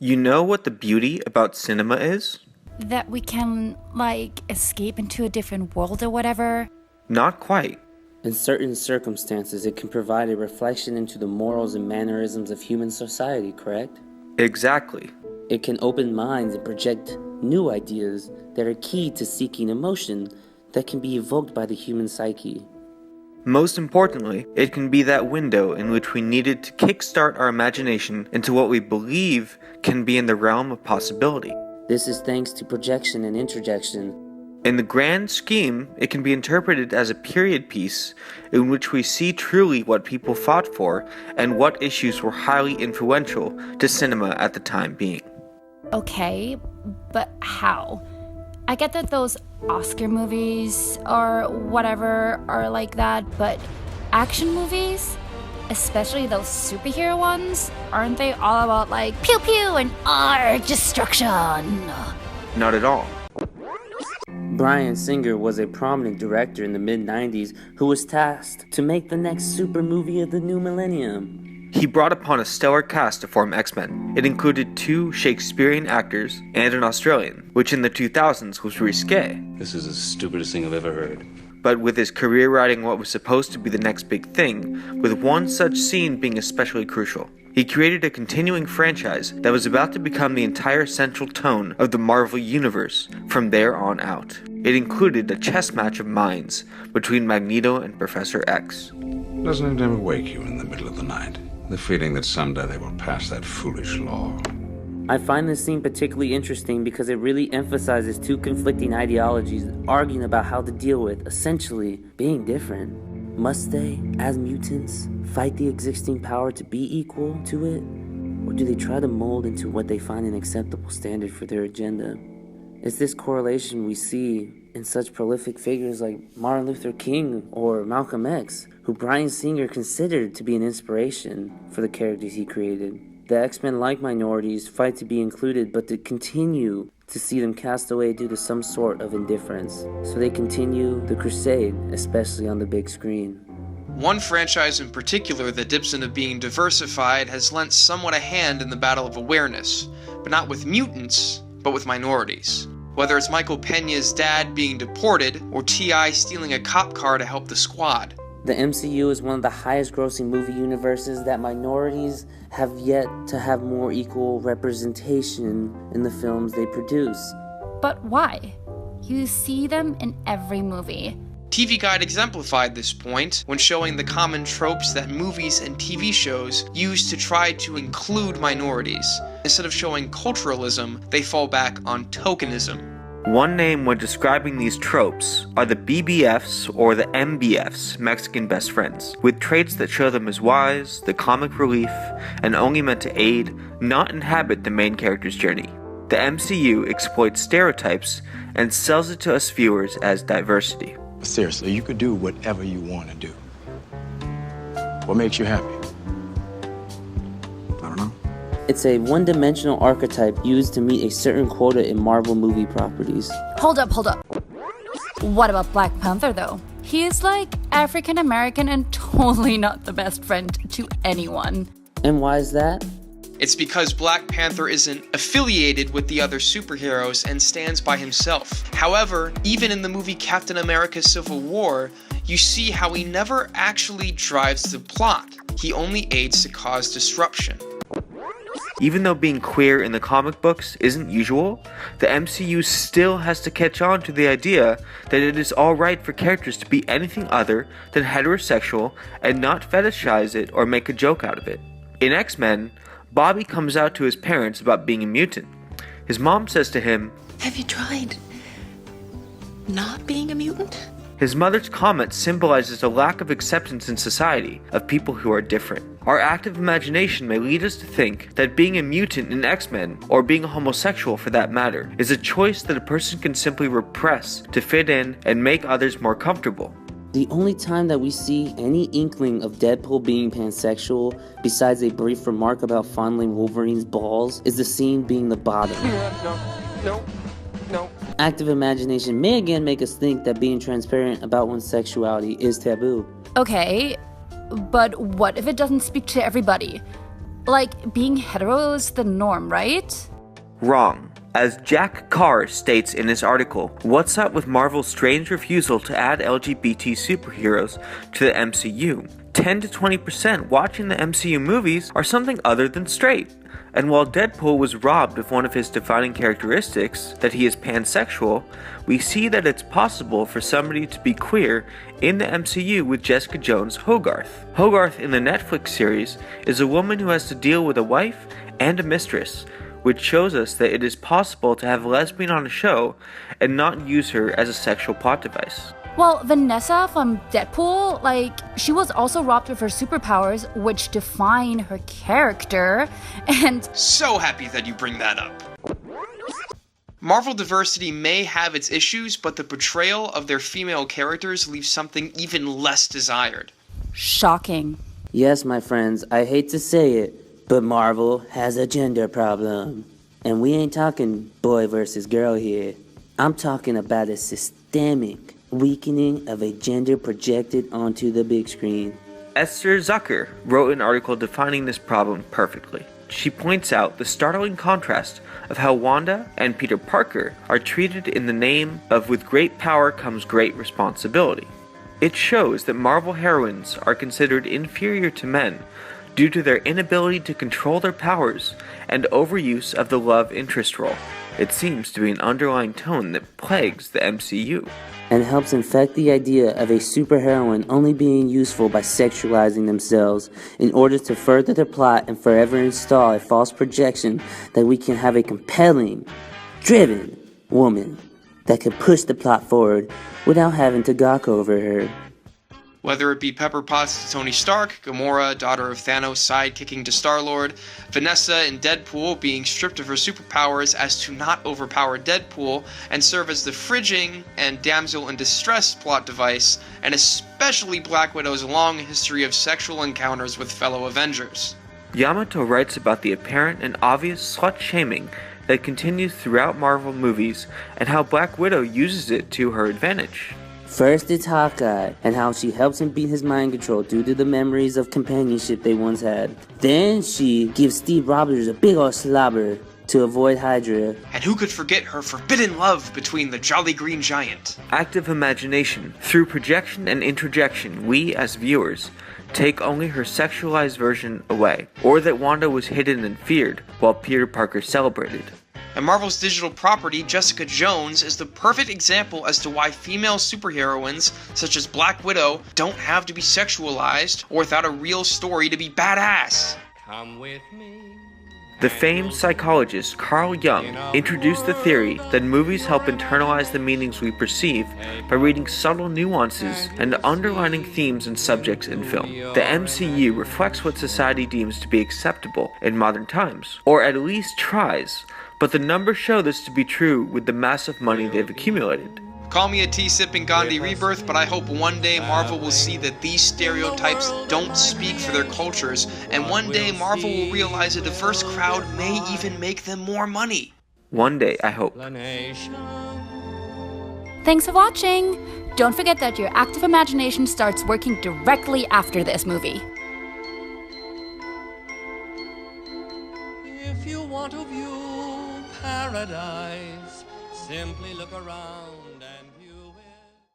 You know what the beauty about cinema is? That we can, escape into a different world or whatever? Not quite. In certain circumstances, it can provide a reflection into the morals and mannerisms of human society, correct? Exactly. It can open minds and project new ideas that are key to seeking emotion that can be evoked by the human psyche. Most importantly, it can be that window in which we needed to kickstart our imagination into what we believe can be in the realm of possibility. This is thanks to projection and interjection. In the grand scheme, it can be interpreted as a period piece in which we see truly what people fought for and what issues were highly influential to cinema at the time being. Okay, but how? I get that those Oscar movies or whatever are like that, but action movies, especially those superhero ones, aren't they all about pew pew and destruction? Not at all. Bryan Singer was a prominent director in the mid-90s who was tasked to make the next super movie of the new millennium. He brought upon a stellar cast to form X-Men. It included 2 Shakespearean actors and an Australian, which in the 2000s was risque. This is the stupidest thing I've ever heard. But with his career writing what was supposed to be the next big thing, with one such scene being especially crucial. He created a continuing franchise that was about to become the entire central tone of the Marvel Universe from there on out. It included a chess match of minds between Magneto and Professor X. Doesn't it ever wake you in the middle of the night? The feeling that someday they will pass that foolish law. I find this scene particularly interesting because it really emphasizes 2 conflicting ideologies arguing about how to deal with, essentially, being different. Must they, as mutants, fight the existing power to be equal to it? Or do they try to mold into what they find an acceptable standard for their agenda? It's this correlation we see in such prolific figures like Martin Luther King or Malcolm X, who Bryan Singer considered to be an inspiration for the characters he created. The X-Men, like minorities, fight to be included, but to continue to see them cast away due to some sort of indifference. So they continue the crusade, especially on the big screen. One franchise in particular that dips into being diversified has lent somewhat a hand in the battle of awareness, but not with mutants, but with minorities. Whether it's Michael Peña's dad being deported, or T.I. stealing a cop car to help the squad. The MCU is one of the highest grossing movie universes that minorities have yet to have more equal representation in the films they produce. But why? You see them in every movie. TV Guide exemplified this point when showing the common tropes that movies and TV shows use to try to include minorities. Instead of showing culturalism, they fall back on tokenism. One name when describing these tropes are the BBFs or the MBFs, Mexican best friends, with traits that show them as wise, the comic relief, and only meant to aid, not inhabit the main character's journey. The MCU exploits stereotypes and sells it to us viewers as diversity. Seriously, you could do whatever you want to do. What makes you happy? I don't know. It's a one-dimensional archetype used to meet a certain quota in Marvel movie properties. Hold up. What about Black Panther, though? He is African American and totally not the best friend to anyone. And why is that? It's because Black Panther isn't affiliated with the other superheroes and stands by himself. However, even in the movie Captain America Civil War, you see how he never actually drives the plot. He only aids to cause disruption. Even though being queer in the comic books isn't usual, the MCU still has to catch on to the idea that it is alright for characters to be anything other than heterosexual and not fetishize it or make a joke out of it. In X-Men, Bobby comes out to his parents about being a mutant. His mom says to him, "Have you tried not being a mutant?" His mother's comment symbolizes a lack of acceptance in society of people who are different. Our active imagination may lead us to think that being a mutant in X-Men, or being a homosexual for that matter, is a choice that a person can simply repress to fit in and make others more comfortable. The only time that we see any inkling of Deadpool being pansexual, besides a brief remark about fondling Wolverine's balls, is the scene being the bottom. No. Active imagination may again make us think that being transparent about one's sexuality is taboo. Okay, but what if it doesn't speak to everybody? Like, being hetero is the norm, right? Wrong. As Jack Carr states in his article, what's up with Marvel's strange refusal to add LGBT superheroes to the MCU? 10 to 20% watching the MCU movies are something other than straight. And while Deadpool was robbed of one of his defining characteristics, that he is pansexual, we see that it's possible for somebody to be queer in the MCU with Jessica Jones' Hogarth. Hogarth in the Netflix series is a woman who has to deal with a wife and a mistress, which shows us that it is possible to have a lesbian on a show and not use her as a sexual plot device. Well, Vanessa from Deadpool, like, she was also robbed of her superpowers, which define her character, and... So happy that you bring that up. Marvel diversity may have its issues, but the portrayal of their female characters leaves something even less desired. Shocking. Yes, my friends, I hate to say it, but Marvel has a gender problem. And we ain't talking boy versus girl here. I'm talking about a systemic weakening of a gender projected onto the big screen. Esther Zucker wrote an article defining this problem perfectly. She points out the startling contrast of how Wanda and Peter Parker are treated in the name of with great power comes great responsibility. It shows that Marvel heroines are considered inferior to men due to their inability to control their powers and overuse of the love interest role. It seems to be an underlying tone that plagues the MCU. And helps infect the idea of a superheroine only being useful by sexualizing themselves in order to further the plot and forever install a false projection that we can have a compelling, driven woman that can push the plot forward without having to gawk over her. Whether it be Pepper Potts to Tony Stark, Gamora, daughter of Thanos, sidekicking to Star-Lord, Vanessa in Deadpool being stripped of her superpowers as to not overpower Deadpool and serve as the fridging and damsel in distress plot device, and especially Black Widow's long history of sexual encounters with fellow Avengers. Yamato writes about the apparent and obvious slut-shaming that continues throughout Marvel movies and how Black Widow uses it to her advantage. First it's Hawkeye, and how she helps him beat his mind control due to the memories of companionship they once had. Then she gives Steve Rogers a big ol' slobber to avoid Hydra. And who could forget her forbidden love between the Jolly Green Giant? Active imagination. Through projection and introjection, we, as viewers, take only her sexualized version away, or that Wanda was hidden and feared, while Peter Parker celebrated. And Marvel's digital property, Jessica Jones, is the perfect example as to why female superheroines, such as Black Widow, don't have to be sexualized or without a real story to be badass. Come with me. The famed psychologist Carl Jung introduced the theory that movies help internalize the meanings we perceive by reading subtle nuances and underlining themes and subjects in film. The MCU reflects what society deems to be acceptable in modern times, or at least tries, but the numbers show this to be true with the massive money they've accumulated. Call me a tea-sipping Gandhi rebirth, but I hope one day Marvel will see that these stereotypes don't speak for their cultures, and one day Marvel will realize a diverse crowd may even make them more money. One day, I hope. Thanks for watching! Don't forget that your active imagination starts working directly after this movie. If you want to view paradise, simply look around.